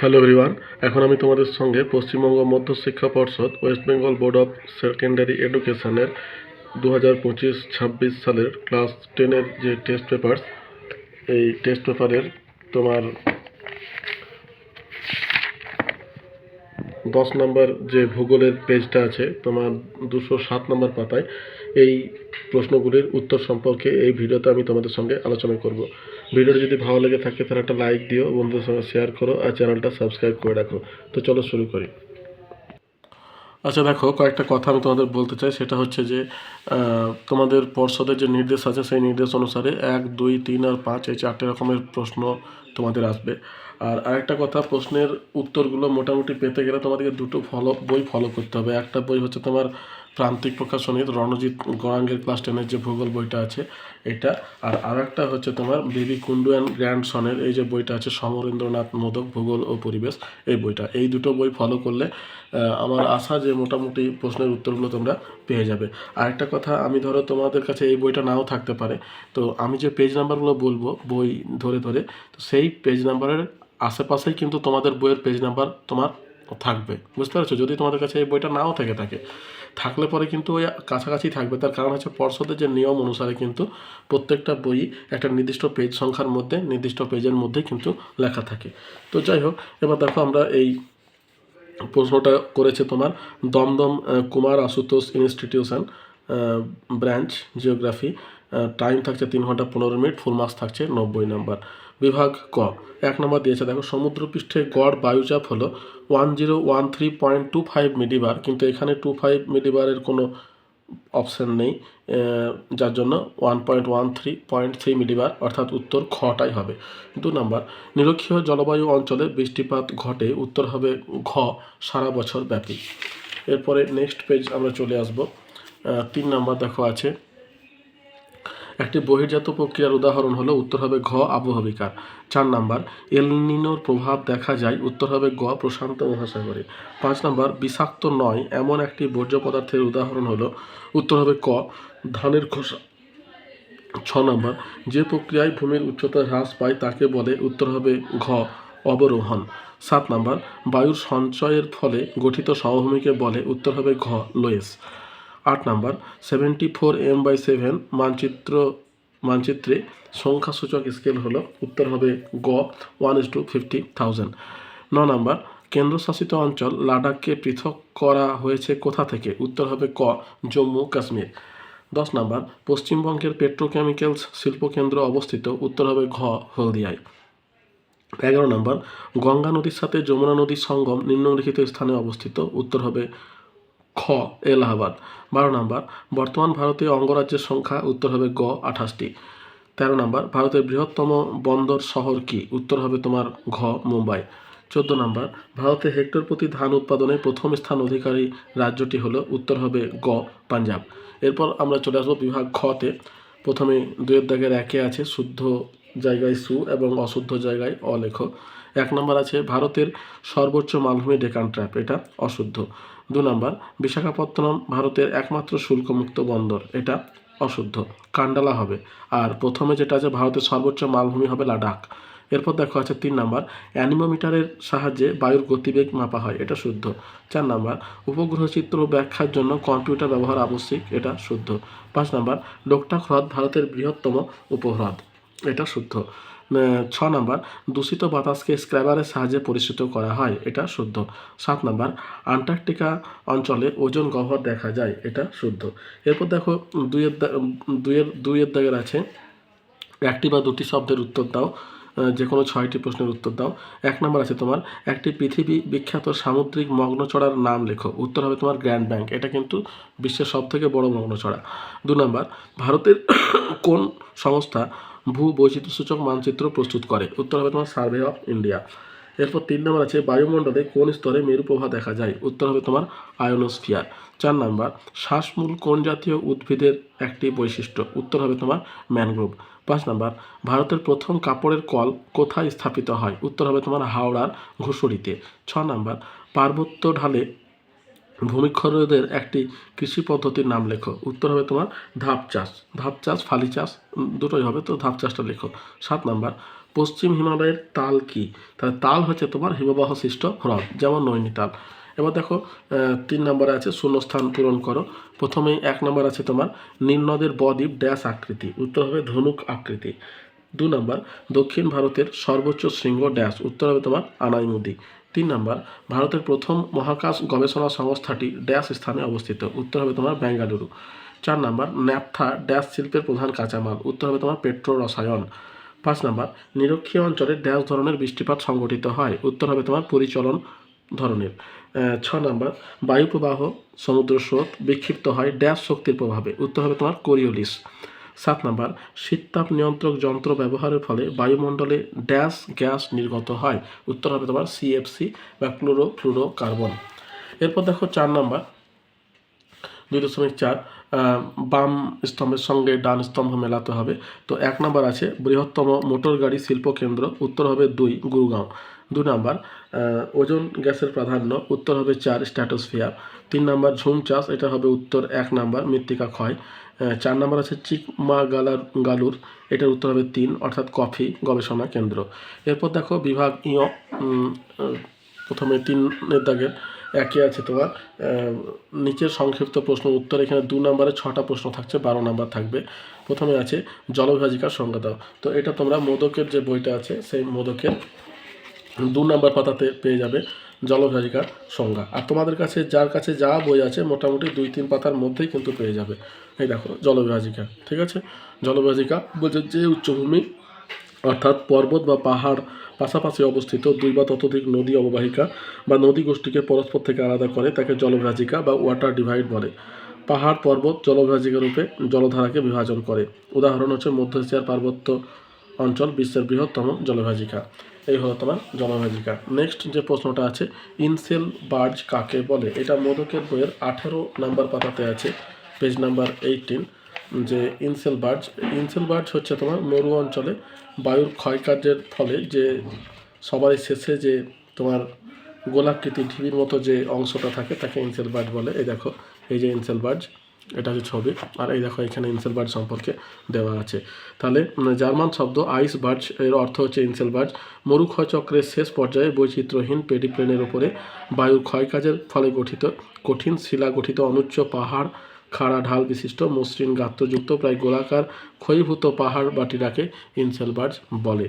Hello everyone, এখন আমি তোমাদের সঙ্গে পশ্চিমবঙ্গ মধ্য শিক্ষা পর্ষদ West Bengal board of secondary এডুকেশনের 2025-26 সালের ক্লাস 10-এর যে টেস্ট পেপার, এই টেস্ট পেপারের তোমার 10 নম্বর যে ভূগোলের পেজটা আছে তোমার 207 নম্বর পাতায় এই প্রশ্নগুলির উত্তর সম্পর্কে এই ভিডিওতে আমি তোমাদের সঙ্গে আলোচনা করব। ভিডিওটি যদি ভালো লেগে থাকে তাহলে একটা লাইক দিও, বন্ধুদের সঙ্গে শেয়ার করো আর চ্যানেলটা সাবস্ক্রাইব করে রাখো। তো চলো শুরু করি। আচ্ছা দেখো, কয়েকটা কথা আমি তোমাদের বলতে চাই। সেটা হচ্ছে যে তোমাদের পর্ষদের যে নির্দেশ আছে সেই নির্দেশ অনুসারে 1, 2, 3 আর 5 এই 4টে রকমের প্রশ্ন তোমাদের আসবে। আর আরেকটা কথা, প্রশ্নের উত্তরগুলো মোটামুটি পেতে গেলে তোমাদেরকে দুটো বই ফলো করতে হবে। একটা বই হচ্ছে তোমার প্রান্তিক প্রকাশনীর রণজিৎ গড়াঙ্গের ক্লাস 10-এর যে ভূগোল বইটা আছে এটা, আর আরেকটা হচ্ছে তোমার বেবি কুন্ডু অ্যান্ড গ্র্যান্ডসনের এই যে বইটা আছে সমরেন্দ্রনাথ মোদক ভূগোল ও পরিবেশ, এই বইটা। এই দুটো বই ফলো করলে আমার আশা যে মোটামুটি প্রশ্নের উত্তরগুলো তোমরা পেয়ে যাবে। আরেকটা কথা, আমি ধরো তোমাদের কাছে এই বইটা নাও থাকতে পারে, তো আমি যে পেজ নাম্বারগুলো বলবো বই ধরে ধরে, তো সেই পেজ নাম্বারের আশেপাশেই কিন্তু তোমাদের বইয়ের পেজ নাম্বার তোমার থাকবে, বুঝতে পারছো? যদি তোমাদের কাছে এই বইটা নাও থাকে থাকলে পরে কিন্তু ওই কাছাকাছি থাকবে। তার কারণ হচ্ছে পর্ষদের যে নিয়ম অনুসারে কিন্তু প্রত্যেকটা বই একটা নির্দিষ্ট পেজ সংখ্যার মধ্যে নির্দিষ্ট পেজের মধ্যে কিন্তু লেখা থাকে। তো যাই হোক, এবার দেখো আমরা এই প্রশ্নটা করেছে তোমার Dumdum Kumar Ashutosh institution, branch geography. Time থাকছে 3 ঘন্টা 15 মিনিট, ফুল মার্কস থাকছে 90 নাম্বার। বিভাগ ক, 1 নম্বর দিয়েছে দেখো, সমুদ্রপৃষ্ঠে গড় বায়ুচাপ হলো 1013.25 মিলিবার, কিন্তু এখানে 25 মিলিবারের কোনো অপশান নেই, যার জন্য 1.13.3 মিলিবার, অর্থাৎ উত্তর খটাই হবে। 2 নম্বর, নিরক্ষীয় জলবায়ু অঞ্চলে বৃষ্টিপাত ঘটে, উত্তর হবে ঘ, সারা বছর ব্যাপী। এরপরে নেক্সট পেজ আমরা চলে আসব। 3 নম্বর দেখো আছে, একটি বহির্জাত প্রক্রিয়ার উদাহরণ হলো, উত্তর হবে ঘ, আবহবিকার। 4 নম্বর, এল নিনোর প্রভাব দেখা যায়, উত্তর হবে গ, প্রশান্ত মহাসাগরে। 5 নম্বর, বিষাক্ত নয় এমন একটি বর্জ্য পদার্থের উদাহরণ হলো, উত্তর হবে ক, ধানের খোসা। 6 নম্বর, যে প্রক্রিয়ায় ভূমির উচ্চতা হ্রাস পায় তাকে বলে, উত্তর হবে ঘ, অবরোহণ। 7 নম্বর, বায়ুর সঞ্চয়ের ফলে গঠিত সমভূমিকে বলে, উত্তর হবে ঘ, লোয়েস। 8 নম্বর, 74m/7 মানচিত্রে সংখ্যাসূচক স্কেল হলো, উত্তর হবে গ, 1:50,000। 9 নম্বর, কেন্দ্রশাসিত অঞ্চল লাদাখকে পৃথক করা হয়েছে কোথা থেকে, উত্তর হবে ক, জম্মু কাশ্মীর। 10 নম্বর, পশ্চিমবঙ্গের পেট্রোকেমিক্যালস শিল্পকেন্দ্র অবস্থিত, উত্তর হবে ঘ, হলদিয়ায়। 11 নম্বর, গঙ্গা নদীর সাথে যমুনা নদীর সঙ্গম নিম্নলিখিত স্থানে অবস্থিত, উত্তর হবে খ, এলাহাবাদ। 12 নম্বর, বর্তমান ভারতীয় অঙ্গরাজ্যের সংখ্যা, উত্তর হবে গ, 28টি। 13 নম্বর, ভারতের বৃহত্তম বন্দর শহর কি, উত্তর হবে তোমার ঘ, মুম্বাই। 14 নম্বর, ভারতে হেক্টর প্রতি ধান উৎপাদনে প্রথম স্থান অধিকারী রাজ্যটি হলো, উত্তর হবে গ, পাঞ্জাব। এরপর আমরা চলে আসবো বিভাগ খতে। প্রথমে 2-এর দাগের 1-এ আছে শুদ্ধ জায়গায় সু এবং অশুদ্ধ জায়গায় অলেখ। 1 নম্বর আছে, ভারতের সর্বোচ্চ মালভূমি ডেকান ট্র্যাপ, এটা অশুদ্ধ। 2 নম্বর, বিশাখাপত্তনম ভারতের একমাত্র শুল্কমুক্ত বন্দর, এটা অশুদ্ধ, কান্ডালা হবে। আর প্রথমে যেটা আছে, ভারতের সর্বোচ্চ মালভূমি হবে লাদাখ। এরপর দেখো আছে 3 নম্বর, অ্যানিমোমিটারের সাহায্যে বায়ুর গতিবেগ মাপা হয়, এটা শুদ্ধ। 4 নম্বর, উপগ্রহ চিত্র ব্যাখ্যার জন্য কম্পিউটার ব্যবহার আবশ্যিক, এটা শুদ্ধ। 5 নম্বর, লোকটাক হ্রদ ভারতের বৃহত্তম উপহ্রদ, এটা শুদ্ধ। 6 নম্বর, দূষিত বাতাসকে স্ক্র্যাবারের সাহায্যে পরিশ্রুত করা হয়, এটা শুদ্ধ। 7 নম্বর, আন্টার্কটিকা অঞ্চলে ওজন গহ্বর দেখা যায়, এটা শুদ্ধ। এরপর দেখো 2-এর দাগের আছে, একটি বা দুটি শব্দের উত্তর দাও, যে কোনো 6টি প্রশ্নের উত্তর দাও। 1 নম্বর আছে তোমার, একটি পৃথিবী বিখ্যাত সামুদ্রিক মগ্নচড়ার নাম লেখো, উত্তর হবে তোমার গ্র্যান্ড ব্যাংক, এটা কিন্তু বিশ্বের সবথেকে বড় মগ্নচড়া। 2 নম্বর, ভারতের কোন সংস্থা ভূ বৈচিত্র্যসূচক মানচিত্র প্রস্তুত করে, উত্তর হবে তোমার সার্ভে অফ ইন্ডিয়া। এরপর 3 নম্বর আছে, বায়ুমণ্ডলে কোন স্তরে মেরু প্রভা দেখা যায়, উত্তর হবে তোমার আয়োনোস্ফিয়ার। 4 নম্বর, শ্বাসমূল কোন জাতীয় উদ্ভিদের একটি বৈশিষ্ট্য, উত্তর হবে তোমার ম্যানগ্রোভ। 5 নম্বর, ভারতের প্রথম কাপড়ের কল কোথায় স্থাপিত হয়, উত্তর হবে তোমার হাওড়ার ঘুষুরিতে। 6 নম্বর, পার্বত্য ঢালে ভূমিক্ষরদের একটি কৃষি পদ্ধতির নাম লেখো, উত্তর হবে তোমার ধাপ চাষ। ধাপ চাষ, ফালি চাষ দুটোই হবে, তো ধাপ চাষটা লেখো। 7 নম্বর, পশ্চিম হিমালয়ের তাল কি? তাহলে তাল হচ্ছে তোমার হিমবাহ সৃষ্ট হ্রদ, যেমন নৈনিতাল। এবার দেখো 3 নম্বরে আছে শূন্যস্থান পূরণ করো। প্রথমেই 1 নম্বর আছে তোমার নীলনদের বদ্বীপ ড্যাশ আকৃতি, উত্তর হবে ধনুক আকৃতি। 2 নম্বর দক্ষিণ ভারতের সর্বোচ্চ শৃঙ্গ ড্যাশ, উত্তর হবে তোমার আনাইমুদি। 3 নম্বর ভারতের প্রথম মহাকাশ গবেষণা সংস্থাটি ড্যাশ স্থানে অবস্থিত, উত্তর হবে তোমার বেঙ্গালুরু। 4 নম্বর ন্যাপথা ড্যাশ শিল্পের প্রধান কাঁচামাল, উত্তর হবে তোমার পেট্রো রসায়ন। 5 নম্বর নিরক্ষীয় অঞ্চলে ড্যাশ ধরনের বৃষ্টিপাত সংঘটিত হয়, উত্তর হবে তোমার পরিচলন ধরনের। 6 নম্বর বায়ু প্রবাহ সমুদ্র স্রোত বিক্ষিপ্ত হয় ড্যাশ শক্তির প্রভাবে, উত্তর হবে তোমার কোরিওলিস। 7 নম্বর শীততাপ নিয়ন্ত্রক যন্ত্র ব্যবহারের ফলে বায়ুমণ্ডলে ড্যাশ গ্যাস নির্গত হয়, উত্তর হবে তোমার সিএফসি বা ক্লোরোফ্লুরোকার্বন। এরপর দেখো 4 নম্বর 2.4 বাম স্তম্ভের সঙ্গে ডান স্তম্ভ মেলাতে হবে। তো 1 নম্বর আছে বৃহত্তম মোটর গাড়ি শিল্প কেন্দ্র, উত্তর হবে 2 গুরগাঁও। 2 নম্বর ওজোন গ্যাসের প্রাধান্য, উত্তর হবে 4 স্ট্র্যাটোস্ফিয়ার। 3 নম্বর ঝুম চাষ, এটা হবে উত্তর 1 নম্বর মৃত্তিকা ক্ষয়। 4 নম্বর আছে চিকমাগালুর, এটার উত্তর হবে 3 অর্থাৎ কফি গবেষণা কেন্দ্র। এরপর দেখো বিভাগ ইয়, প্রথমে 3 দাগের একে আছে তোমার নিচের সংক্ষিপ্ত প্রশ্ন উত্তর। এখানে 2 নম্বরে 6টা প্রশ্ন থাকছে, 12 নম্বর থাকবে। প্রথমে আছে জলবিভাজিকার সংজ্ঞা দাও। তো এটা তোমরা মোদকের যে বইটা আছে সেই মোদকের 2 নম্বর পাতাতে পেয়ে যাবে জলবিভাজিকার সংজ্ঞা। আর তোমাদের কাছে যার কাছে যা বই আছে মোটামুটি 2-3 পাতার মধ্যেই কিন্তু পেয়ে যাবে। এই দেখো জলবিভাজিকা, ঠিক আছে। জলবিভাজিকা বলছে যে উচ্চভূমি অর্থাৎ পর্বত বা পাহাড় পাশাপাশি অবস্থিত 2 বা ততোধিক নদী অববাহিকা বা নদী গোষ্ঠীকে পরস্পর থেকে আলাদা করে তাকে জলবিভাজিকা বা ওয়াটার ডিভাইড বলে। পাহাড় পর্বত জলবিভাজিকা রূপে জলধারাকে বিভাজন করে। উদাহরণ হচ্ছে মধ্য এশিয়ার পার্বত্য অঞ্চল বিশ্বের বৃহত্তম জলবিভাজিকা। এই হলো তোমার জলবিভাজিকা। নেক্সট যে প্রশ্নটা আছে ইনসেল বার্জ কাকে বলে? এটা মোদকের বইয়ের 18 নম্বর পাতাতে আছে, পেজ নাম্বার 18। যে ইনসেল বার্জ হচ্ছে তোমার মরু অঞ্চলে বায়ুর ক্ষয়কার্যের ফলে যে সবার শেষে যে তোমার গোলাকৃতি ঢিবির মতো যে অংশটা থাকে তাকে ইনসেল বার্জ বলে। এই দেখো এই যে ইনসেল বার্জ, এটা হচ্ছে ছবি, আর এই দেখো এখানে ইনসেল বার্জ সম্পর্কে দেওয়া আছে। তাহলে জার্মান শব্দ আইস বার্জ এর অর্থ হচ্ছে ইনসেল বার্জ। মরুক্ষয় চক্রের শেষ পর্যায়ে বৈচিত্র্যহীন পেডিপ্লেনের উপরে বায়ুর ক্ষয়কাজের ফলে গঠিত কঠিন শিলা গঠিত অনুচ্চ পাহাড় খাড়া ঢাল বিশিষ্ট মসৃণ গাত্রযুক্ত প্রায় গোলাকার ক্ষয়ীভূত পাহাড় বাটিরাকে ইনসেল বার্জ বলে।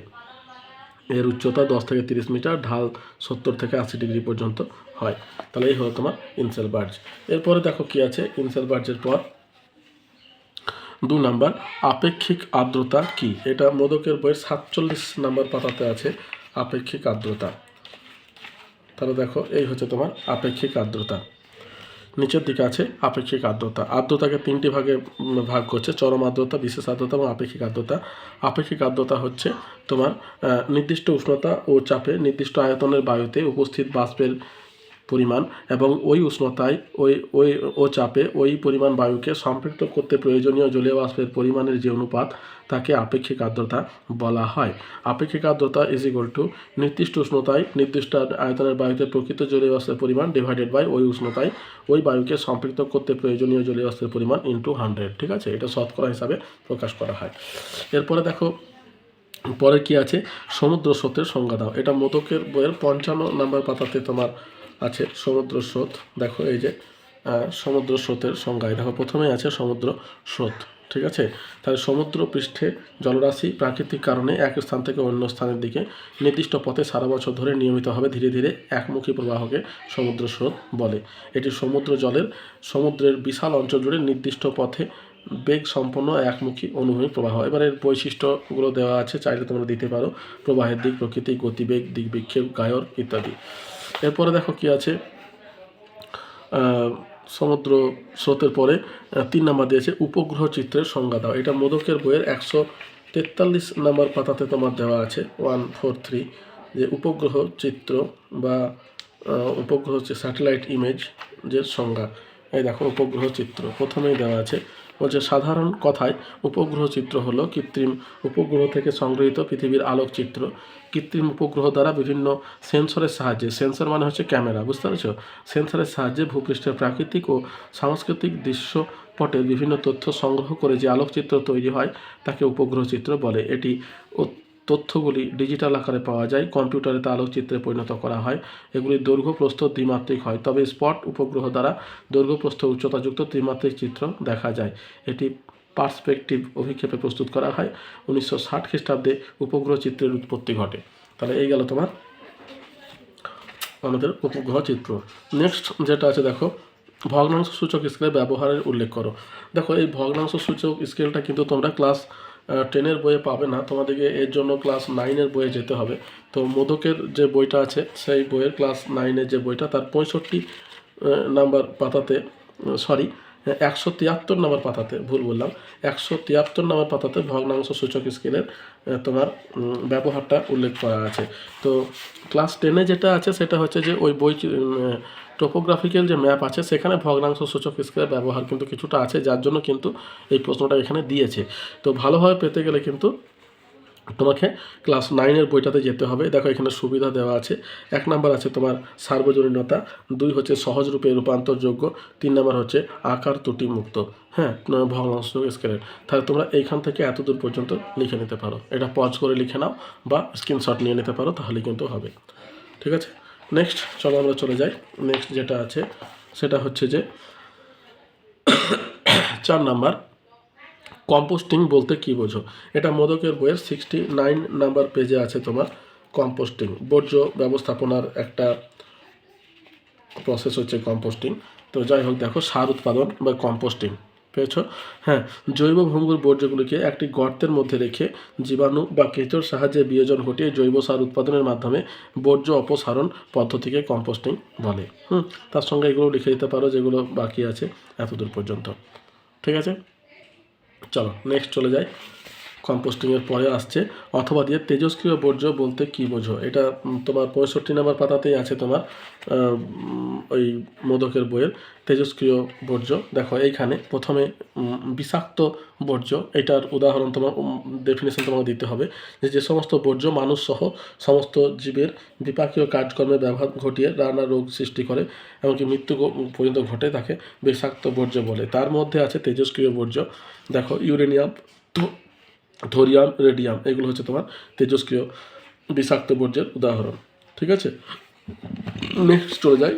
এর উচ্চতা 10 থেকে 30 মিটার, ঢাল 70 থেকে 80 ডিগ্রি পর্যন্ত হয়। তাহলে এই হলো তোমার ইনসেল বার্জ। এরপরে দেখো কি আছে ইনসেল বার্জের পর 2 নাম্বার আপেক্ষিক আর্দ্রতা কি? এটা মোদকের বইয়ের 47 নম্বর পাতাতে আছে আপেক্ষিক আর্দ্রতা। তাহলে দেখো এই হচ্ছে তোমার আপেক্ষিক আর্দ্রতা। নিচের দিকে আছে আপেক্ষিক আর্দ্রতা। আর্দ্রতাকে 3টি ভাগে ভাগ করছে, চরম আর্দ্রতা, বিশেষ আর্দ্রতা এবং আপেক্ষিক আর্দ্রতা। আপেক্ষিক আর্দ্রতা হচ্ছে তোমার নির্দিষ্ট উষ্ণতা ও চাপে নির্দিষ্ট আয়তনের বায়ুতে উপস্থিত বাষ্পের পরিমাণ এবং ওই উষ্ণতায় ও চাপে ওই পরিমাণ বায়ুকে সম্পৃক্ত করতে প্রয়োজনীয় জলীয় বাষ্পের পরিমাণের যে অনুপাত তাকে আপেক্ষিক আর্দ্রতা বলা হয়। আপেক্ষিক আর্দ্রতা ইজ ইকুয়াল টু নির্দিষ্ট উষ্ণতায় নির্দিষ্ট আয়তনের বায়ুতে প্রকৃত জলীয় বাষ্পের পরিমাণ ডিভাইডেড বাই ওই উষ্ণতায় ওই বায়ুকে সম্পৃক্ত করতে প্রয়োজনীয় জলীয় বাষ্পের পরিমাণ ইন্টু 100, ঠিক আছে। এটা শতকরা হিসাবে প্রকাশ করা হয়। এরপরে দেখো পরে কি আছে সমুদ্র স্রোতের সংজ্ঞা দাও। এটা মোদকের বইয়ের 55 নম্বর পাতাতে তোমার আছে সমুদ্র স্রোত। দেখো এই যে সমুদ্র স্রোতের সংজ্ঞায় দেখো প্রথমেই আছে সমুদ্র স্রোত, ঠিক আছে। তাহলে সমুদ্র পৃষ্ঠে জলরাশি প্রাকৃতিক কারণে এক স্থান থেকে অন্য স্থানের দিকে নির্দিষ্ট পথে সারা বছর ধরে নিয়মিতভাবে ধীরে ধীরে একমুখী প্রবাহকে সমুদ্র স্রোত বলে। এটি সমুদ্রের বিশাল অঞ্চল জুড়ে নির্দিষ্ট পথে বেগ সম্পন্ন একমুখী অনুভূমিক প্রবাহ। এবার এর বৈশিষ্ট্যগুলো দেওয়া আছে, চাইলে তোমরা দিতে পারো, প্রবাহের দিক, প্রকৃতি, গতিবেগ, দিক বিক্ষেপ, গায়র ইত্যাদি। এরপরে দেখো কি আছে সমুদ্র স্রোতের পরে 3 নম্বর দিয়েছে উপগ্রহ চিত্রের সংজ্ঞা দাও। এটা মোদকের বইয়ের 143 নম্বর পাতাতে তোমার দেওয়া আছে 143, যে উপগ্রহ চিত্র বা উপগ্রহ হচ্ছে স্যাটেলাইট ইমেজ যে সংজ্ঞা। এই দেখো উপগ্রহ চিত্র প্রথমেই দেওয়া আছে, বলছে সাধারণ কথায় উপগ্রহ চিত্র হলো কৃত্রিম উপগ্রহ থেকে সংগৃহীত পৃথিবীর আলোকচিত্র। কৃত্রিম উপগ্রহ দ্বারা বিভিন্ন সেন্সরের সাহায্যে, সেন্সর মানে হচ্ছে ক্যামেরা, বুঝতে পেরেছো, সেন্সরের সাহায্যে ভূপৃষ্ঠের প্রাকৃতিক ও সাংস্কৃতিক দৃশ্যপটের বিভিন্ন তথ্য সংগ্রহ করে যে আলোকচিত্র তৈরি হয় তাকে উপগ্রহ চিত্র বলে। এটি তথ্যগুলি ডিজিটাল আকারে পাওয়া যায়, কম্পিউটারে তা আলোকচিত্রে পরিণত করা হয়। এগুলির দৈর্ঘ্য প্রস্থ দ্বিমাত্রিক হয়, তবে স্পট উপগ্রহ দ্বারা দৈর্ঘ্য প্রস্থ উচ্চতাযুক্ত ত্রিমাত্রিক চিত্র দেখা যায়। এটি পার্সপেক্টিভ অভিক্ষেপে প্রস্তুত করা হয়। 1960 খ্রিস্টাব্দে উপগ্রহ চিত্রের উৎপত্তি ঘটে। তাহলে এই গেল তোমার আমাদের উপগ্রহ চিত্র। নেক্সট যেটা আছে দেখো, ভগ্নাংশ সূচক স্কেলের ব্যবহারের উল্লেখ করো। দেখো এই ভগ্নাংশ সূচক স্কেলটা কিন্তু তোমরা ক্লাস 10-এর বইয়ে পাবে না, তোমাদেরকে এর জন্য ক্লাস 9-এর বইয়ে যেতে হবে। তো মোদকের যে বইটা আছে সেই বইয়ের ক্লাস 9-এর যে বইটা তার 65 নাম্বার পাতাতে, 173 নাম্বার পাতাতে, ভুল বললাম, 173 নাম্বার পাতাতে ভগ্নাংশ সূচক স্কেলের তোমার ব্যবহারটা উল্লেখ করা আছে। তো ক্লাস 10-এ যেটা আছে সেটা হচ্ছে যে ওই বই টোপোগ্রাফিক্যাল যে ম্যাপ আছে সেখানে ভগ্নাংশ সূচক স্কেলের ব্যবহার কিন্তু কিছুটা আছে, যার জন্য কিন্তু এই প্রশ্নটা এখানে দিয়েছে। তো ভালোভাবে পেতে গেলে কিন্তু তোমাকে ক্লাস 9-এর বইটাতে যেতে হবে। দেখো এখানে সুবিধা দেওয়া আছে। 1 নাম্বার আছে তোমার সার্বজনীনতা, 2 হচ্ছে সহজরূপে রূপান্তরযোগ্য, 3 নাম্বার হচ্ছে আকার ত্রুটি মুক্ত। হ্যাঁ, ভগ্নাংশ স্কেলের। তাহলে তোমরা এইখান থেকে এত দূর পর্যন্ত লিখে নিতে পারো, এটা পজ করে লিখে নাও বা স্ক্রিনশট নিয়ে নিতে পারো, তাহলে কিন্তু হবে। ঠিক আছে, নেক্সট চলো আমরা চলে যাই। নেক্সট যেটা আছে সেটা হচ্ছে যে 4 নাম্বার, কম্পোস্টিং বলতে কী বোঝো। এটা মোদকের বইয়ের 69 নাম্বার পেজে আছে তোমার। কম্পোস্টিং বর্জ্য ব্যবস্থাপনার একটা প্রসেস হচ্ছে কম্পোস্টিং। তো যাই হোক, দেখো সার উৎপাদন বা কম্পোস্টিং পেয়েছো। হ্যাঁ, জৈব ভঙ্গুর বর্জ্যগুলিকে একটি গর্তের মধ্যে রেখে জীবাণু বা কেঁচোর সাহায্যে বিয়োজন ঘটিয়ে জৈব সার উৎপাদনের মাধ্যমে বর্জ্য অপসারণ পদ্ধতিকে কম্পোস্টিং বলে। তার সঙ্গে এগুলো লিখে দিতে পারো যেগুলো বাকি আছে এতদূর পর্যন্ত। ঠিক আছে, চলো নেক্সট চলে যাই। কম্পোস্টিংয়ের পরে আসছে অথবা দিয়ে তেজস্ক্রিয় বর্জ্য বলতে কী বোঝো। এটা তোমার 65 নাম্বার পাতাতেই আছে তোমার ওই মোদকের বইয়ের তেজস্ক্রিয় বর্জ্য। দেখো এইখানে প্রথমে বিষাক্ত বর্জ্য, এটার উদাহরণ তোমার ডেফিনেশন তোমাকে দিতে হবে যে সমস্ত বর্জ্য মানুষ সহ সমস্ত জীবের বিপাকীয় কাজকর্মে ব্যবহার ঘটিয়ে নানা রোগ সৃষ্টি করে এমনকি মৃত্যু পর্যন্ত ঘটে তাকে বিষাক্ত বর্জ্য বলে। তার মধ্যে আছে তেজস্ক্রিয় বর্জ্য। দেখো ইউরেনিয়াম, থোরিয়াম, রেডিয়াম, এগুলো হচ্ছে তোমার তেজস্ক্রিয় বিষাক্ত বর্জ্যের উদাহরণ। ঠিক আছে, নেক্সট চলে যাই।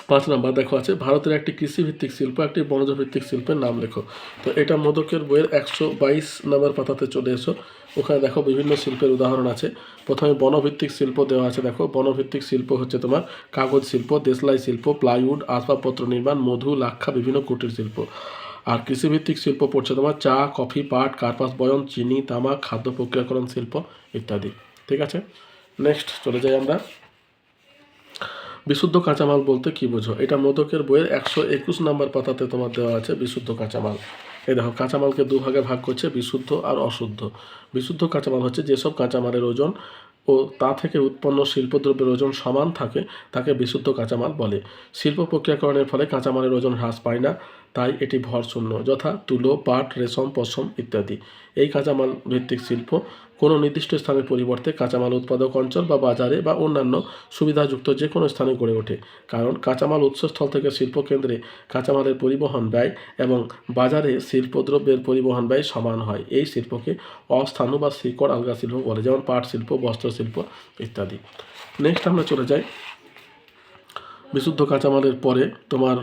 5 নাম্বার দেখো আছে ভারতের একটি কৃষিভিত্তিক শিল্প, একটি বনজ ভিত্তিক শিল্পের নাম লেখো। তো এটা মোদকের বইয়ের 122 নাম্বার পাতাতে চলে এসো। ওখানে দেখো বিভিন্ন শিল্পের উদাহরণ আছে। প্রথমে বনভিত্তিক শিল্প দেওয়া আছে। দেখো বনভিত্তিক শিল্প হচ্ছে তোমার কাগজ শিল্প, দেশলাই শিল্প, প্লাইউড, আসবাবপত্র নির্মাণ, মধু, লাক্ষা, বিভিন্ন কুটির শিল্প। আর কৃষিভিত্তিক শিল্প পড়ছে তোমার চা, কফি, পাট, কার্পাস বয়ন, চিনি, তামাক, খাদ্য প্রক্রিয়াকরণ শিল্প ইত্যাদি। ঠিক আছে, নেক্সট চলে যাই আমরা। বিশুদ্ধ কাঁচামাল বলতে কী বোঝো। এটা মোদকের বইয়ের 121 নাম্বার পাতাতে তোমার দেওয়া আছে বিশুদ্ধ কাঁচামাল। এই দেখো কাঁচামালকে দুভাগে ভাগ করছে, বিশুদ্ধ আর অশুদ্ধ। বিশুদ্ধ কাঁচামাল হচ্ছে যেসব কাঁচামালের ওজন ও তা থেকে উৎপন্ন শিল্পদ্রব্যের ওজন সমান থাকে তাকে বিশুদ্ধ কাঁচামাল বলে। শিল্প প্রক্রিয়াকরণের ফলে কাঁচামালের ওজন হ্রাস পায় না, তাই এটি ভরশূন্য, যথা তুলো, পাট, রেশম, পশম ইত্যাদি। এই কাঁচামাল ভিত্তিক শিল্প কোনো নির্দিষ্ট স্থানের পরিবর্তে কাঁচামাল উৎপাদক অঞ্চল বা বাজারে বা অন্যান্য সুবিধাযুক্ত যে কোনো স্থানে গড়ে ওঠে, কারণ কাঁচামাল উৎসস্থল থেকে শিল্পকেন্দ্রে কাঁচামালের পরিবহন ব্যয় এবং বাজারে শিল্পদ্রব্যের পরিবহন ব্যয় সমান হয়। এই শিল্পকে অস্থানু বা শিকড় আলগা শিল্প বলে, যেমন পাট শিল্প, বস্ত্র শিল্প ইত্যাদি। নেক্সট আমরা চলে যাই বিশুদ্ধ কাঁচামালের পরে তোমার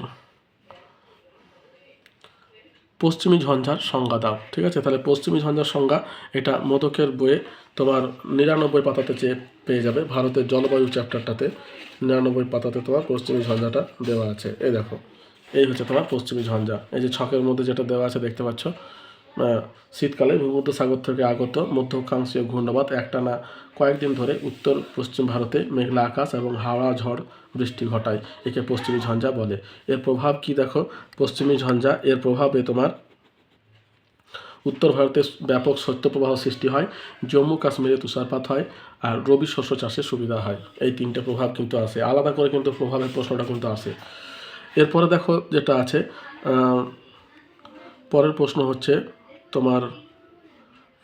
পশ্চিমী ঝঞ্ঝার সংজ্ঞা দাও। ঠিক আছে, তাহলে পশ্চিমী ঝঞ্ঝার সংজ্ঞা এটা মোদকের বইয়ে তোমার 99 পাতাতে পেয়ে যাবে। ভারতের জলবায়ু চ্যাপ্টারটাতে 99 পাতাতে তোমার পশ্চিমী ঝঞ্ঝাটা দেওয়া আছে। এই দেখো এই হচ্ছে তোমার পশ্চিমী ঝঞ্ঝা। এই যে ছকের মধ্যে যেটা দেওয়া আছে দেখতে পাচ্ছ, শীতকালে ভূমধ্যসাগর থেকে আগত মধ্য অক্ষাংশীয় ঘূর্ণাবাত একটানা কয়েকদিন ধরে উত্তর পশ্চিম ভারতে মেঘলা আকাশ এবং হাওয়া ঝড় বৃষ্টি ঘটায়, একে পশ্চিমী ঝঞ্ঝা বলে। এর প্রভাব কি দেখো, পশ্চিমী ঝঞ্ঝা এর প্রভাবে তোমার উত্তর ভারতে ব্যাপক শৈত্যপ্রবাহ সৃষ্টি হয়, জম্মু কাশ্মীরে তুষারপাত হয়, আর রবি শস্য চাষে সুবিধা হয়। এই 3টে প্রভাব কিন্তু আসে, আলাদা করে কিন্তু প্রভাবের প্রশ্নটা কিন্তু আসে। এরপরে দেখো যেটা আছে পরের প্রশ্ন হচ্ছে তোমার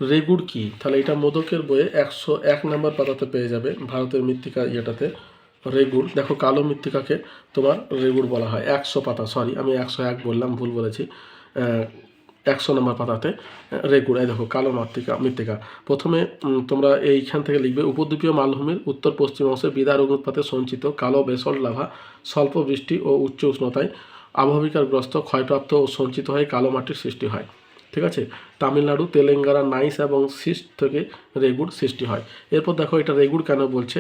রেগুড় কি। তাহলে এটা মোদকের বইয়ে 101 নাম্বার পাতাতে পেয়ে যাবে। ভারতের মৃত্তিকা ইয়েটাতে রেগুড়, দেখো কালো মৃত্তিকাকে তোমার রেগুড় বলা হয়। 100 পাতা, সরি আমি 101 বললাম, ভুল বলেছি। 100 নম্বর পাতাতে রেগুড়। এই দেখো কালো মৃত্তিকা। প্রথমে তোমরা এইখান থেকে লিখবে উপদ্বীপীয় মালভূমির উত্তর পশ্চিম অংশে বিদার অগ্নুৎপাতে সঞ্চিত কালো বেসল্ট লাভা স্বল্প বৃষ্টি ও উচ্চ উষ্ণতায় আবহবিকারগ্রস্ত ক্ষয়প্রাপ্ত ও সঞ্চিত হয়ে কালো মাটির সৃষ্টি হয়। ঠিক আছে, তামিলনাড়ু, তেলেঙ্গানা নাইস এবং সিস্ট থেকে রেগুড় সৃষ্টি হয়। এরপর দেখো এটা রেগুড় কেন বলছে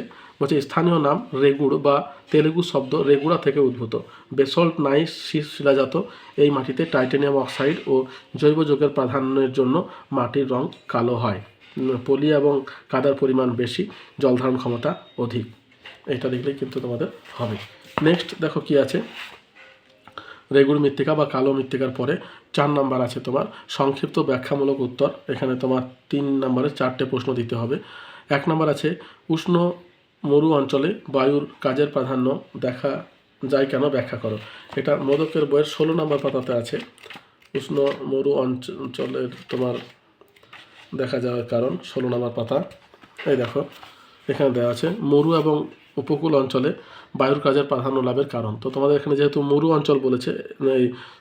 স্থানীয় নাম রেগুড় বা তেলুগু শব্দ রেগুড়া থেকে উদ্ভূত। বেসল্ট নাইস শিলাজাত এই মাটিতে টাইটানিয়াম অক্সাইড ও জৈব যৌগের প্রাধান্যের জন্য মাটির রং কালো হয়। পলি এবং কাদার পরিমাণ বেশি, জল ধারণ ক্ষমতা অধিক। এটা দেখলেই কিন্তু তোমাদের হবে। নেক্সট দেখো কি আছে, রেগুড় মৃত্তিকা বা কালো মৃত্তিকার পরে 4 নাম্বার আছে তোমার সংক্ষিপ্ত ব্যাখ্যামূলক উত্তর। এখানে তোমার 3 নম্বরে 4টে প্রশ্ন দিতে হবে। 1 নম্বর আছে উষ্ণ মরু অঞ্চলে বায়ুর কাজের প্রাধান্য দেখা যায় কেন, ব্যাখ্যা করো। এটা মোদকের বইয়ের 16 নম্বর পাতাতে আছে। উষ্ণ মরু অঞ্চলের তোমার দেখা যাওয়ার কারণ 16 নম্বর পাতা। এই দেখো এখানে দেওয়া আছে মরু এবং উপকূল অঞ্চলে বায়ুর কাজের প্রাধান্য লাভের কারণ। তো তোমাদের এখানে যেহেতু মরু অঞ্চল বলেছে,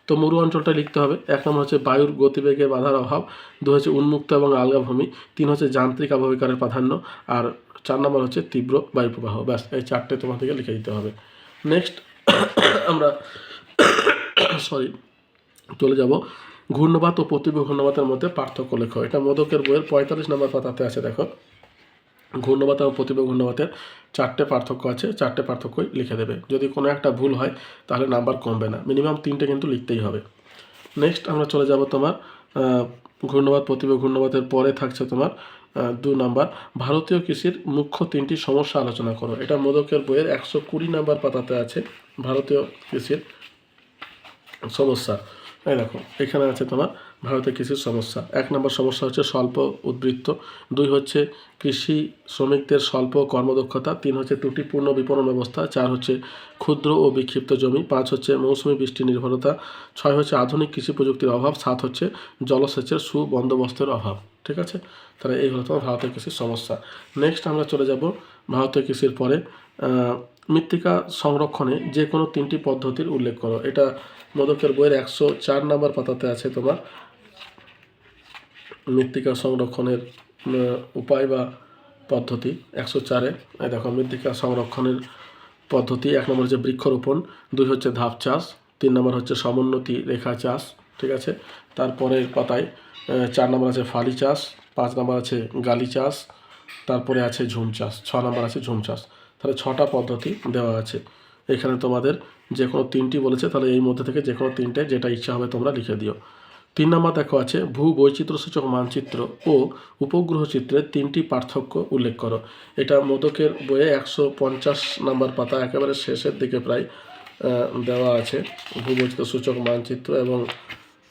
তো মরু অঞ্চলটা লিখতে হবে। 1 নম্বর হচ্ছে বায়ুর গতিবেগে বাধার অভাব, 2 হচ্ছে উন্মুক্ত এবং আলগা ভূমি, 3 হচ্ছে যান্ত্রিক আবহবিকারের প্রাধান্য, আর 4 নম্বর হচ্ছে তীব্র বায়ুপ্রবাহ। ব্যাস, এই 4টে তোমাদেরকে লিখে দিতে হবে। নেক্সট আমরা চলে যাব ঘূর্ণবাত ও প্রতিকূল ঘূর্ণবাতের মধ্যে পার্থক্য লেখো। এটা মোদকের বইয়ের 45 নম্বর পাতাতে আছে। দেখো ঘূর্ণবাত এবং প্রতিকূল ঘূর্ণবাতের 4টে পার্থক্য আছে, 4টে পার্থক্যই লিখে দেবে। যদি কোনো একটা ভুল হয় তাহলে নাম্বার কমবে না, মিনিমাম 3টে কিন্তু লিখতেই হবে। নেক্সট আমরা চলে যাব তোমার ঘূর্ণবাত প্রতিকূল ঘূর্ণবাতের পরে থাকছে তোমার 2 নাম্বার ভারতীয় কৃষির মুখ্য 3টি সমস্যা আলোচনা করো। এটা মোদকের বইয়ের 120 নম্বর পাতাতে আছে ভারতীয় কৃষির সমস্যা। এই দেখো এখানে আছে তোমার ভারতের কৃষির সমস্যা। 1 নম্বর সমস্যা হচ্ছে স্বল্প উদ্বৃত্ত, 2 হচ্ছে কৃষি শ্রমিকদের স্বল্প কর্মদক্ষতা, 3 হচ্ছে ত্রুটিপূর্ণ বিপণন ব্যবস্থা, 4 হচ্ছে ক্ষুদ্র ও বিক্ষিপ্ত জমি, 5 হচ্ছে মৌসুমি বৃষ্টি নির্ভরতা, 6 হচ্ছে আধুনিক কৃষি প্রযুক্তির অভাব, 7 হচ্ছে জলসেচের সুবন্দোবস্তের অভাব। ঠিক আছে, তাহলে এই হলো তোমার ভারতের কৃষির সমস্যা। নেক্সট আমরা চলে যাব ভারতের কৃষির পরে মৃত্তিকা সংরক্ষণে যে কোনো 3টি পদ্ধতির উল্লেখ করো। এটা মোদকের বইয়ের 104 নম্বর পাতাতে আছে তোমার মৃত্তিকা সংরক্ষণের উপায় বা পদ্ধতি। 104-এ দেখো মৃত্তিকা সংরক্ষণের পদ্ধতি। 1 নম্বর হচ্ছে বৃক্ষরোপণ, 2 হচ্ছে ধাপ চাষ, 3 নম্বর হচ্ছে সমোন্নতি রেখা চাষ। ঠিক আছে, তারপরের পাতায় 4 নম্বর আছে ফালি চাষ, 5 নম্বর আছে গালি চাষ, তারপরে আছে ঝুম চাষ, 6 নম্বর আছে ঝুম চাষ। তাহলে 6টা পদ্ধতি দেওয়া আছে। এখানে তোমাদের যে কোনো 3টি বলেছে, তাহলে এই মধ্যে থেকে যে কোনো 3টে যেটা ইচ্ছা হবে তোমরা লিখে দিও। 3 নম্বর দেখো আছে ভূ বৈচিত্র্যসূচক মানচিত্র ও উপগ্রহ চিত্রের 3টি পার্থক্য উল্লেখ করো। এটা মোদকের বইয়ে 150 নম্বর পাতা একেবারে শেষের দিকে প্রায় দেওয়া আছে ভূ বৈচিত্র্যসূচক মানচিত্র এবং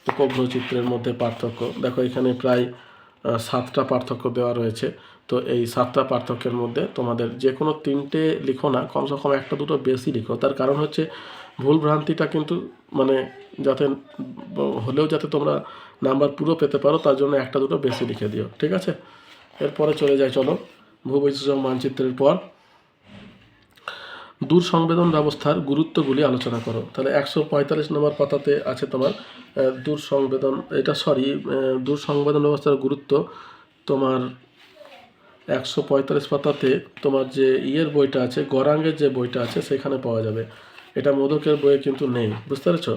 উপগ্রহ চিত্রের মধ্যে পার্থক্য। দেখো এখানে প্রায় 7টা পার্থক্য দেওয়া রয়েছে। তো এই 7টা পার্থক্যের মধ্যে তোমাদের যে কোনো 3টে লিখো না, কমসে কম 1টা-2টো বেশি লিখো। তার কারণ হচ্ছে ভুল ভ্রান্তিটা কিন্তু মানে যাতে হলেও যাতে তোমরা নাম্বার পুরো পেতে পারো, তার জন্য 1টা-2টো বেশি লিখে দিও। ঠিক আছে, এরপরে চলে যাই চলো ভূবৈচিত্র্য মানচিত্রের পর দূর সংবেদন ব্যবস্থার গুরুত্বগুলি আলোচনা করো। তাহলে 145 নম্বর পাতাতে আছে তোমার দূর সংবেদন ব্যবস্থার গুরুত্ব। তোমার 145 পাতাতে তোমার যে বইটা আছে, গরাঙ্গের যে বইটা আছে সেখানে পাওয়া যাবে। এটা মোদকের বইয়ে কিন্তু নেই, বুঝতে পেরেছো?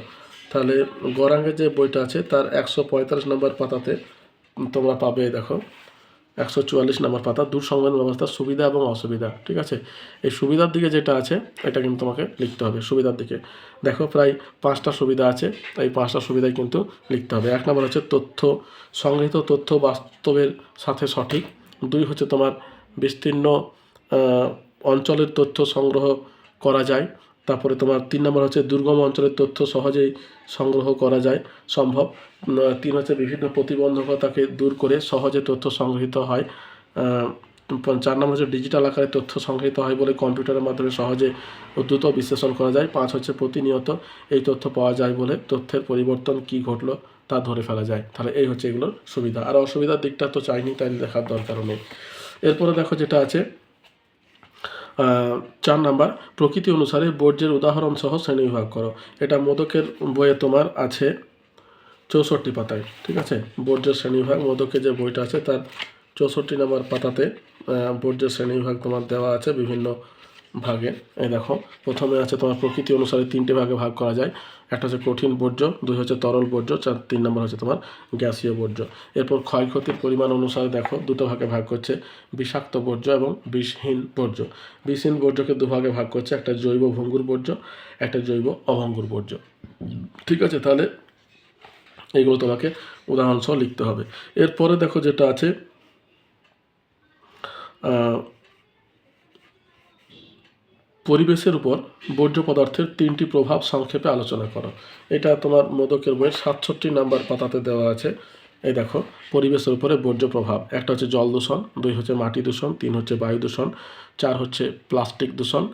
তাহলে গরাঙ্গের যে বইটা আছে তার 145 নম্বর পাতাতে তোমরা পাবে। দেখো 144 নম্বর পাতা দূর সংবেদন ব্যবস্থার সুবিধা এবং অসুবিধা। ঠিক আছে, এই সুবিধার দিকে যেটা আছে এটা কিন্তু তোমাকে লিখতে হবে। সুবিধার দিকে দেখো প্রায় 5টা সুবিধা আছে, এই 5টা সুবিধায় কিন্তু লিখতে হবে। 1 নম্বর হচ্ছে সংগৃহীত তথ্য বাস্তবের সাথে সঠিক, 2 হচ্ছে তোমার বিস্তীর্ণ অঞ্চলের তথ্য সংগ্রহ করা যায়, তারপরে তোমার 3 নম্বর হচ্ছে দুর্গম অঞ্চলের তথ্য সহজেই সংগ্রহ করা যায় সম্ভব, 3 হচ্ছে বিভিন্ন প্রতিবন্ধকতাকে দূর করে সহজে তথ্য সংগৃহীত হয়, 4 নম্বর হচ্ছে ডিজিটাল আকারে তথ্য সংগৃহীত হয় বলে কম্পিউটারের মাধ্যমে সহজে ও দ্রুত বিশ্লেষণ করা যায়, 5 হচ্ছে প্রতিনিয়ত এই তথ্য পাওয়া যায় বলে তথ্যের পরিবর্তন কী ঘটলো তা ধরে ফেলা যায়। তাহলে এই হচ্ছে এগুলোর সুবিধা। আর অসুবিধার দিকটা তো চাইনি, তাই দেখার দরকারও নেই। এরপরে দেখো যেটা আছে 4 নাম্বার প্রকৃতি অনুসারে বর্জ্যের উদাহরণ সহ শ্রেণীবিভাগ করো। এটা মোদকের বইয়ে তোমার আছে 64 পাতায়, ঠিক আছে। বর্জ্যের শ্রেণীবিভাগ মোদকের যে বইটা আছে তার 64 নম্বর পাতাতে বর্জ্যের শ্রেণীবিভাগ তোমার দেওয়া আছে বিভিন্ন ভাগে। এই দেখো, প্রথমে আছে তোমার প্রকৃতি অনুসারে 3টে ভাগে ভাগ করা যায়। একটা হচ্ছে কঠিন বর্জ্য, 2 হচ্ছে তরল বর্জ্য, 3 নম্বর হচ্ছে তোমার গ্যাসীয় বর্জ্য। এরপর ক্ষয়ক্ষতির পরিমাণ অনুসারে দেখো দুটো ভাগে ভাগ করছে, বিষাক্ত বর্জ্য এবং বিষহীন বর্জ্য। বিষহীন বর্জ্যকে দুভাগে ভাগ করছে, একটা জৈব ভঙ্গুর বর্জ্য, একটা জৈব অভঙ্গুর বর্জ্য, ঠিক আছে। তাহলে এইগুলো তোমাকে উদাহরণসহ লিখতে হবে। এরপরে দেখো যেটা আছে পরিবেশের উপর বর্জ্য পদার্থের 3টি প্রভাব সংক্ষেপে আলোচনা করো। এটা তোমার মোদকের বইয়ের 67 নম্বর পাতাতে দেওয়া আছে। এই দেখো, পরিবেশের উপরে বর্জ্য প্রভাব, একটা হচ্ছে জল দূষণ, 2 হচ্ছে মাটি দূষণ, 3 হচ্ছে বায়ু দূষণ, 4 হচ্ছে প্লাস্টিক দূষণ,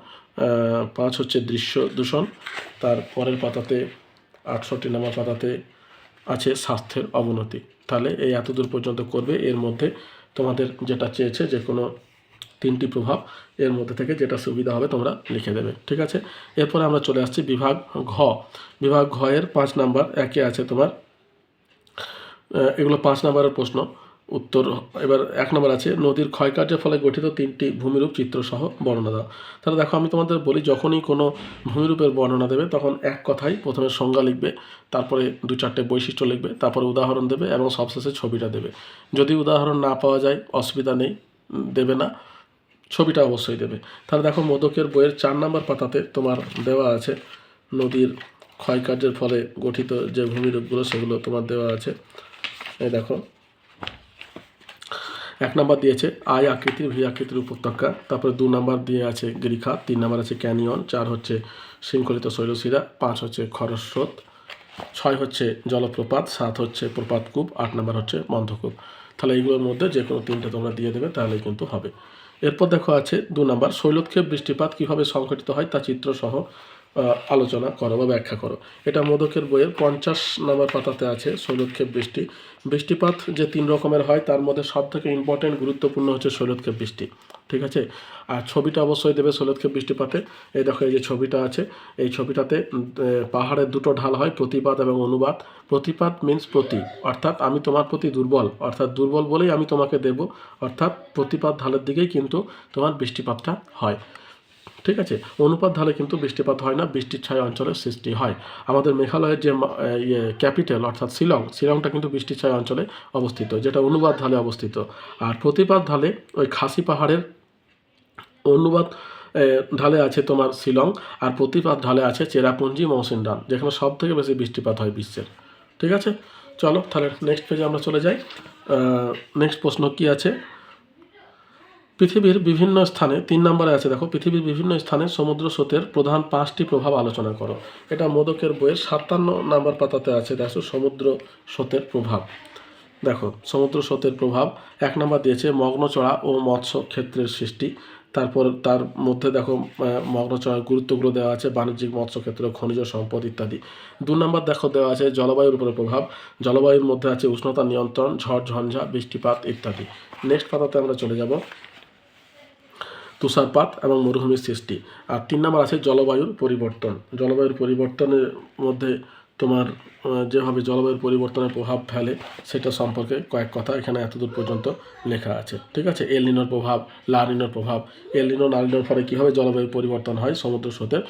5 হচ্ছে দৃশ্য দূষণ। তার পরের পাতাতে 68 নম্বর পাতাতে আছে স্বাস্থ্যের অবনতি। তাহলে এই এতদূর পর্যন্ত করবে। এর মধ্যে তোমাদের যেটা চেয়েছে যে কোনো 3টি প্রভাব, এর মধ্যে থেকে যেটা সুবিধা হবে তোমরা লিখে দেবে, ঠিক আছে। এরপরে আমরা চলে আসছি বিভাগ ঘ। বিভাগ ঘ এর 5 নাম্বার একে আছে তোমার, এগুলো 5 নাম্বারের প্রশ্ন উত্তর। এবার 1 নম্বর আছে নদীর ক্ষয়কার্যের ফলে গঠিত 3টি ভূমিরূপ চিত্রসহ বর্ণনা দাও। তাহলে দেখো, আমি তোমাদের বলি যখনই কোনো ভূমিরূপের বর্ণনা দেবে তখন এক কথায় প্রথমে সংজ্ঞা লিখবে, তারপরে 2-4টে বৈশিষ্ট্য লিখবে, তারপরে উদাহরণ দেবে এবং সবশেষে ছবিটা দেবে। যদি উদাহরণ না পাওয়া যায় অসুবিধা নেই, দেবে না, ছবিটা অবশ্যই দেবে। তাহলে দেখো, মোদকের বইয়ের 4 নম্বর পাতাতে তোমার দেওয়া আছে নদীর ক্ষয়কার্যের ফলে গঠিত যে ভূমিরূপগুলো সেগুলো তোমার দেওয়া আছে। এই দেখো, 1 নম্বর দিয়েছে আই আকৃতির ভি আকৃতির উপত্যকা, তারপরে 2 নম্বর দিয়ে আছে গিরিখা, 3 নম্বর আছে ক্যানিয়ন, 4 হচ্ছে শৃঙ্খলিত শৈলশিরা, 5 হচ্ছে খরস্রোত, 6 হচ্ছে জলপ্রপাত, 7 হচ্ছে প্রপাতকূপ, 8 নম্বর হচ্ছে মন্থকূপ। তাহলে এইগুলোর মধ্যে যে কোনো 3টে তোমরা দিয়ে দেবে, তাহলেই কিন্তু হবে। এরপর দেখো আছে 2 নম্বর শৈলোৎক্ষেপ বৃষ্টিপাত কীভাবে সংঘটিত হয় তা চিত্রসহ আলোচনা করো বা ব্যাখ্যা করো। এটা মোদকের বইয়ের 50 নম্বর পাতাতে আছে শৈলোৎক্ষেপ বৃষ্টিপাত যে 3 রকমের হয় তার মধ্যে সবথেকে ইম্পর্টেন্ট গুরুত্বপূর্ণ হচ্ছে শৈলোৎক্ষেপ বৃষ্টি, ঠিক আছে। আর ছবিটা অবশ্যই দেবে শৈলোৎক্ষেপ বৃষ্টিপাতে। এই দেখো, এই যে ছবিটা আছে, এই ছবিটাতে পাহাড়ের দুটো ঢাল হয়, প্রতিপাত এবং অনুপাত। প্রতিপাত মিন্স প্রতি, অর্থাৎ আমি তোমার প্রতি দুর্বল, অর্থাৎ দুর্বল বলেই আমি তোমাকে দেব, অর্থাৎ প্রতিপাত ঢালের দিকেই কিন্তু তোমার বৃষ্টিপাতটা হয়, ঠিক আছে। অনুপাত ঢালে কিন্তু বৃষ্টিপাত হয় না, বৃষ্টির ছায়া অঞ্চলের সৃষ্টি হয়। আমাদের মেঘালয়ের যে ক্যাপিটাল অর্থাৎ শিলংটা কিন্তু বৃষ্টির ছায়া অঞ্চলে অবস্থিত, যেটা অনুপাত ঢালে অবস্থিত। আর প্রতিপাত ঢালে ওই খাসি পাহাড়ের অনুপাত ঢালে আছে তোমার শিলং, আর প্রতিপাত ঢালে আছে চেরাপুঞ্জি মৌসিনরাম, যেখানে সব থেকে বেশি বৃষ্টিপাত হয় বিশ্বের, ঠিক আছে। চলো তাহলে নেক্সট পেজে আমরা চলে যাই। নেক্সট প্রশ্ন কি আছে, পৃথিবীর বিভিন্ন স্থানে 3 নম্বরে আছে দেখো, পৃথিবীর বিভিন্ন স্থানে সমুদ্র স্রোতের প্রধান 5টি প্রভাব আলোচনা করো। এটা মোদকের বইয়ের 57 নম্বর পাতাতে আছে। দেখো, সমুদ্র স্রোতের প্রভাব। দেখো, সমুদ্র স্রোতের প্রভাব 1 নম্বর দিয়েছে মগ্নচড়া ও মৎস্য ক্ষেত্রের সৃষ্টি। তারপর তার মধ্যে দেখো মগ্নচড়ার গুরুত্বগুলো দেওয়া আছে, বাণিজ্যিক মৎস্যক্ষেত্র, খনিজ সম্পদ ইত্যাদি। 2 নম্বর দেখো দেওয়া আছে জলবায়ুর উপরে প্রভাব। জলবায়ুর মধ্যে আছে উষ্ণতা নিয়ন্ত্রণ, ঝড় ঝঞ্ঝা, বৃষ্টিপাত ইত্যাদি। নেক্সট পাতাতে আমরা চলে যাব, তুষারপাত এবং মরুভূমির সৃষ্টি। আর 3 নম্বর আছে জলবায়ুর পরিবর্তন। জলবায়ুর পরিবর্তনের মধ্যে তোমার যেভাবে জলবায়ুর পরিবর্তনের প্রভাব ফেলে সেটা সম্পর্কে কয়েক কথা এখানে এতদূর পর্যন্ত লেখা আছে, ঠিক আছে। এল নিনোর প্রভাব, লা নিনোর প্রভাব, এল নিনো লা নিনোর ফলে কীভাবে জলবায়ু পরিবর্তন হয় সমুদ্র স্রোতের,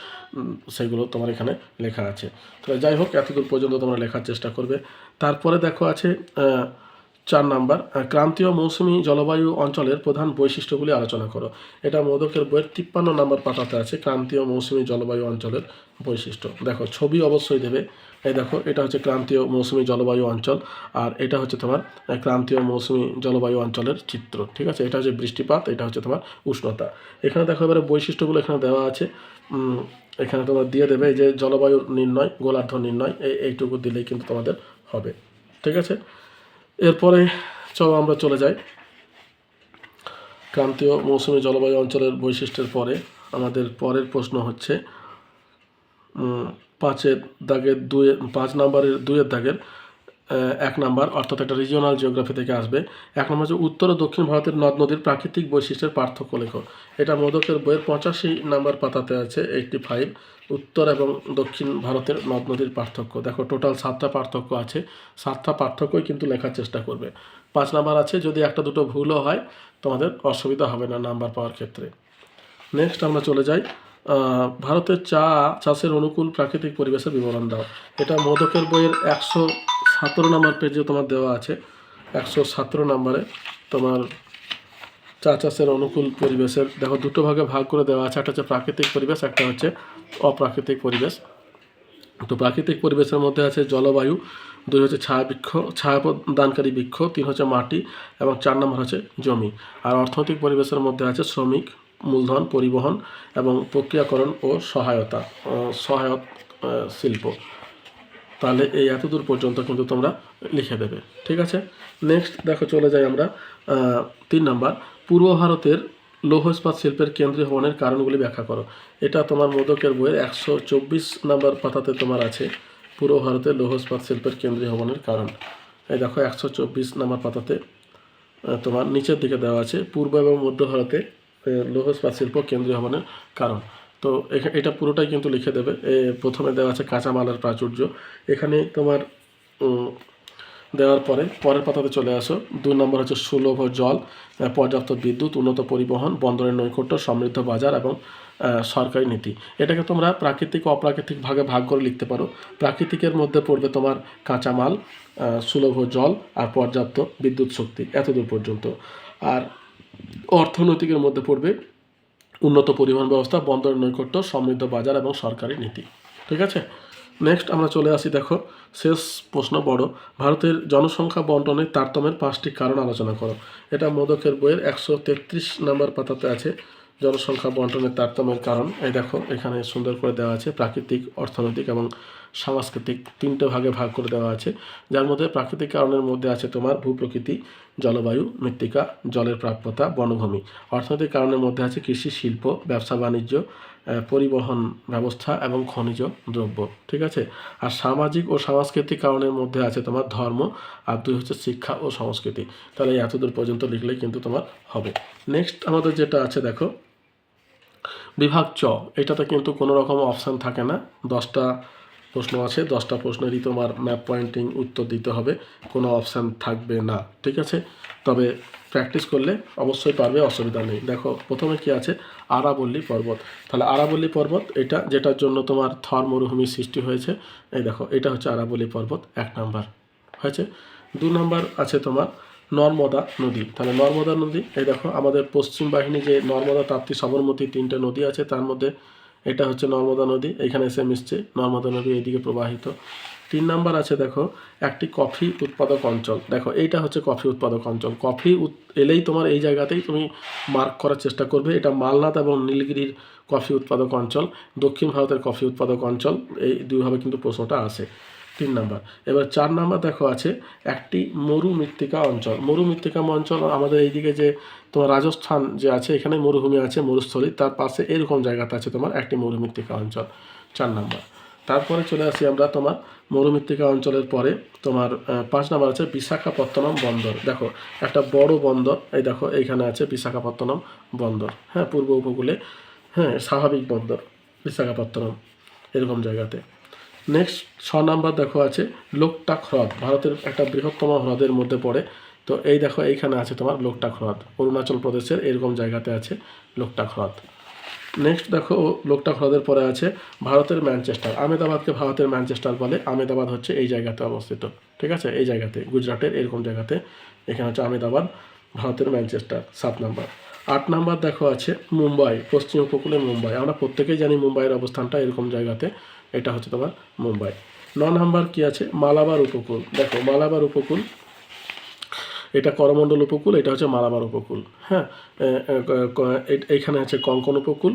সেগুলো তোমার এখানে লেখা আছে। তো যাই হোক, এতদূর পর্যন্ত তোমরা লেখার চেষ্টা করবে। তারপরে দেখো আছে 4 নাম্বার ক্রান্তীয় মৌসুমী জলবায়ু অঞ্চলের প্রধান বৈশিষ্ট্যগুলি আলোচনা করো। এটা মোদকের বইয়ের 53 নম্বর পাতাতে আছে, ক্রান্তীয় মৌসুমী জলবায়ু অঞ্চলের বৈশিষ্ট্য। দেখো, ছবি অবশ্যই দেবে। এই দেখো, এটা হচ্ছে ক্রান্তীয় মৌসুমী জলবায়ু অঞ্চল, আর এটা হচ্ছে তোমার ক্রান্তীয় মৌসুমী জলবায়ু অঞ্চলের চিত্র, ঠিক আছে। এটা হচ্ছে বৃষ্টিপাত, এটা হচ্ছে তোমার উষ্ণতা। এখানে দেখো এবারে বৈশিষ্ট্যগুলো এখানে দেওয়া আছে, এখানে তোমার দিয়ে দেবে যে জলবায়ুর নির্ণয়, গোলার্ধ নির্ণয়, এইটুকু দিলেই কিন্তু তোমাদের হবে, ঠিক আছে। এরপরে চলো আমরা চলে যাই ক্রান্তীয় মৌসুমী জলবায়ু অঞ্চলের বৈশিষ্ট্যের পরে আমাদের পরের প্রশ্ন হচ্ছে 5 নম্বরের 2 দাগের এক নাম্বার, অর্থাৎ একটা রিজিওনাল জিওগ্রাফি থেকে আসবে। এক নম্বর হচ্ছে উত্তর ও দক্ষিণ ভারতের নদ নদীর প্রাকৃতিক বৈশিষ্ট্যের পার্থক্য লেখো। এটা মোদকের বইয়ের 85 নাম্বার পাতাতে আছে, 85, উত্তর এবং দক্ষিণ ভারতের নদ নদীর পার্থক্য। দেখো টোটাল 7টা পার্থক্য আছে, 7টা পার্থক্যই কিন্তু লেখার চেষ্টা করবে। 5 নাম্বার আছে, যদি একটা দুটো ভুলও হয় তোমাদের অসুবিধা হবে না নাম্বার পাওয়ার ক্ষেত্রে। নেক্সট আমরা চলে যাই, ভারতের চা চাষের অনুকূল প্রাকৃতিক পরিবেশের বিবরণ দাও। এটা মোদকের বইয়ের 117 নম্বর পেজে তোমার দেওয়া আছে। 117 নম্বরে তোমার চা চাষের অনুকূল পরিবেশের দেখো দুটো ভাগে ভাগ করে দেওয়া আছে, একটা হচ্ছে প্রাকৃতিক পরিবেশ, একটা হচ্ছে অপ্রাকৃতিক পরিবেশ। তো প্রাকৃতিক পরিবেশের মধ্যে আছে জলবায়ু, 2 হচ্ছে ছায়া দানকারী বৃক্ষ, 3 হচ্ছে মাটি এবং 4 নম্বর হচ্ছে জমি। আর অর্থনৈতিক পরিবেশের মধ্যে আছে শ্রমিক, মূলধন, পরিবহন এবং প্রক্রিয়াকরণ ও সহায়ক শিল্প। তাহলে এই এতদূর পর্যন্ত কিন্তু তোমরা লিখে দেবে, ঠিক আছে। নেক্সট দেখো চলে যাই আমরা 3 নাম্বার, পূর্ব ভারতের লৌহ ইস্পাত শিল্পের কেন্দ্রীয় হওয়ার কারণগুলি ব্যাখ্যা করো। এটা তোমার মোদকের বইয়ের 124 নাম্বার পাতাতে তোমার আছে, পূর্ব ভারতের লৌহ ইস্পাত শিল্পের কেন্দ্রীয় হওয়ার কারণ। এই দেখো 124 নাম্বার পাতাতে তোমার নিচের দিকে দেওয়া আছে পূর্ব এবং মধ্য ভারতে লৌহ ইস্পাত শিল্প কেন্দ্রীয় হওয়ার কারণ। তো এটা পুরোটাই কিন্তু লিখে দেবে। প্রথমে দেওয়া আছে কাঁচামালের প্রাচুর্য, এখানে তোমার দেওয়ার পরে পরের পাতাতে চলে আসো। 2 নম্বর হচ্ছে সুলভ জল, পর্যাপ্ত বিদ্যুৎ, উন্নত পরিবহন, বন্দরের নৈকট্য, সমৃদ্ধ বাজার এবং সরকারি নীতি। এটাকে তোমরা প্রাকৃতিক ও অপ্রাকৃতিক ভাগে ভাগ করে লিখতে পারো। প্রাকৃতিকের মধ্যে পড়বে তোমার কাঁচামাল, সুলভ জল আর পর্যাপ্ত বিদ্যুৎ শক্তি, এতদূর পর্যন্ত। আর অর্থনৈতিকের মধ্যে পড়বে উন্নত পরিবহন ব্যবস্থা, বন্দরের নৈকট্য, সমৃদ্ধ বাজার এবং সরকারি নীতি, ঠিক আছে। নেক্সট আমরা চলে আসি, দেখো শেষ প্রশ্ন বড়, ভারতের জনসংখ্যা বন্টনের তারতম্যের 5টি কারণ আলোচনা করো। এটা মোদকের বইয়ের 133 নম্বর পাতাতে আছে, জনসংখ্যা বন্টনের তারতম্যের কারণ। এই দেখো এখানে সুন্দর করে দেওয়া আছে, প্রাকৃতিক, অর্থনৈতিক এবং সাংস্কৃতিক 3টে ভাগে ভাগ করে দেওয়া আছে, যার মধ্যে প্রাকৃতিক কারণের মধ্যে আছে তোমার ভূপ্রকৃতি, জলবায়ু, মৃত্তিকা, জলের প্রাপ্যতা, বনভূমি। অর্থনৈতিক কারণের মধ্যে আছে কৃষি, শিল্প, ব্যবসা বাণিজ্য, পরিবহন ব্যবস্থা এবং খনিজ দ্রব্য, ঠিক আছে। আর সামাজিক ও সাংস্কৃতিক কারণের মধ্যে আছে তোমার ধর্ম, আর 2 হচ্ছে শিক্ষা ও সংস্কৃতি। তাহলে এতদূর পর্যন্ত লিখলেই কিন্তু তোমার হবে। নেক্সট আমাদের যেটা আছে দেখো বিভাগ চ, এটাতে কিন্তু কোনো রকম অপশান থাকে না, 10টা প্রশ্ন আছে, 10টা প্রশ্নেরই তোমার ম্যাপ পয়েন্টিং উত্তর দিতে হবে, কোনো অপশান থাকবে না, ঠিক আছে। তবে প্র্যাকটিস করলে অবশ্যই পারবে, অসুবিধা নেই। দেখো প্রথমে কি আছে, আরাবল্লী পর্বত। তাহলে আরাবল্লী পর্বত এটা যেটার জন্য তোমার থর মরুভূমির সৃষ্টি হয়েছে, এই দেখো এটা হচ্ছে আরাবল্লী পর্বত, 1 নাম্বার হয়েছে। 2 নাম্বার আছে তোমার নর্মদা নদী। তাহলে নর্মদা নদী, এই দেখো আমাদের পশ্চিম বাহিনী যে নর্মদা, তাপ্তি, সবরমতী 3টে নদী আছে, তার মধ্যে এটা হচ্ছে নর্মদা নদী, এখানে এসে মিশছে, নর্মদা নদী এইদিকে প্রবাহিত। 3 নাম্বার আছে দেখো একটি কফি উৎপাদক অঞ্চল। দেখো এইটা হচ্ছে কফি উৎপাদক অঞ্চল, কফি এলেই তোমার এই জায়গাতেই তুমি মার্ক করার চেষ্টা করবে, এটা মালনাদ এবং নীলগিরির কফি উৎপাদক অঞ্চল, দক্ষিণ ভারতের কফি উৎপাদক অঞ্চল, এই দুইভাবে কিন্তু প্রশ্নটা আসে। 3 নাম্বার। এবার 4 নাম্বার দেখো আছে একটি মরুমৃত্তিকা অঞ্চল। মরুমৃত্তিকা অঞ্চল আমাদের এইদিকে যে তোমার রাজস্থান যে আছে, এখানে মরুভূমি আছে, মরুস্থলী, তার পাশে এরকম জায়গাতে আছে তোমার একটি মরুমৃত্তিকা অঞ্চল, 4 নাম্বার। তারপরে চলে আসি আমরা তোমার মরুমৃত্তিকা অঞ্চলের পরে তোমার 5 নাম্বার আছে বিশাখাপত্তনম বন্দর। দেখো একটা বড় বন্দর, এই দেখো এইখানে আছে বিশাখাপত্তনম বন্দর, হ্যাঁ, পূর্ব উপকূলে, হ্যাঁ, স্বাভাবিক বন্দর বিশাখাপত্তনম, এরকম জায়গাতে। নেক্সট 6 নাম্বার দেখো আছে লোকটাক হ্রদ, ভারতের একটা বৃহত্তম হ্রদের মধ্যে পড়ে। তো এই দেখো এইখানে আছে তোমার লোকটাক হ্রদ, অরুণাচল প্রদেশের এরকম জায়গাতে আছে লোকটাক হ্রদ। নেক্সট দেখো লোকটাক হ্রদের পরে আছে ভারতের ম্যানচেস্টার। আহমেদাবাদকে ভারতের ম্যানচেস্টার বলে, আহমেদাবাদ হচ্ছে এই জায়গাতে অবস্থিত, ঠিক আছে, এই জায়গাতে গুজরাটের এরকম জায়গাতে, এখানে হচ্ছে আহমেদাবাদ, ভারতের ম্যানচেস্টার, 7 নাম্বার। 8 নাম্বার দেখো আছে মুম্বাই, পশ্চিম উপকূলে মুম্বাই, আমরা প্রত্যেকেই জানি মুম্বাইয়ের অবস্থানটা এরকম জায়গাতে, এটা হচ্ছে তোমার মুম্বাই। 9 নাম্বার কি আছে মালাবার উপকূল। দেখো মালাবার উপকূল, এটা করমণ্ডল উপকূল, এটা হচ্ছে মালাবার উপকূল, হ্যাঁ। এইখানে আছে কঙ্কন উপকূল,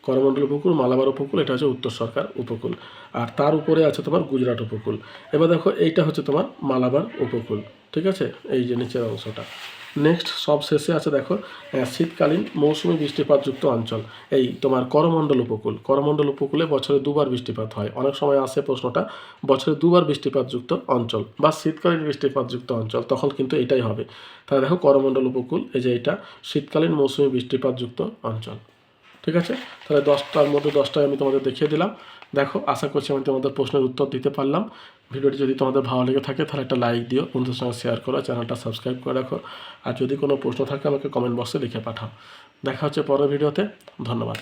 করমণ্ডল উপকূল, মালাবার উপকূল, এটা হচ্ছে উত্তর সরকার উপকূল, আর তার উপরে আছে তোমার গুজরাট উপকূল। এবার দেখো এইটা হচ্ছে তোমার মালাবার উপকূল, ঠিক আছে, এই যে নিচের অংশটা। নেক্সট সব শেষে আছে দেখো শীতকালীন মৌসুমি বৃষ্টিপাতযুক্ত অঞ্চল। এই তোমার করমণ্ডল উপকূল, করমণ্ডল উপকূলে বছরে দুবার বৃষ্টিপাত হয়। অনেক সময় আসে প্রশ্নটা বছরে দুবার বৃষ্টিপাতযুক্ত অঞ্চল বা শীতকালীন বৃষ্টিপাতযুক্ত অঞ্চল, তখন কিন্তু এটাই হবে। তাহলে দেখো করমণ্ডল উপকূল, এই যে এটা শীতকালীন মৌসুমি বৃষ্টিপাতযুক্ত অঞ্চল। ঠিক আছে, তাহলে 10টার মধ্যে 10টাই আমি তোমাদের দেখিয়ে দিলাম। দেখো, আশা করছি আমি তোমাদের প্রশ্নের উত্তর দিতে পারলাম। ভিডিওটি যদি তোমাদের ভালো লেগে থাকে তাহলে একটা লাইক দিও, বন্ধুদের সঙ্গে শেয়ার করো, চ্যানেলটা সাবস্ক্রাইব করে রাখো। আর যদি কোনো প্রশ্ন থাকে আমাকে কমেন্ট বক্সে লিখে পাঠাও। দেখা হচ্ছে পরের ভিডিওতে। ধন্যবাদ।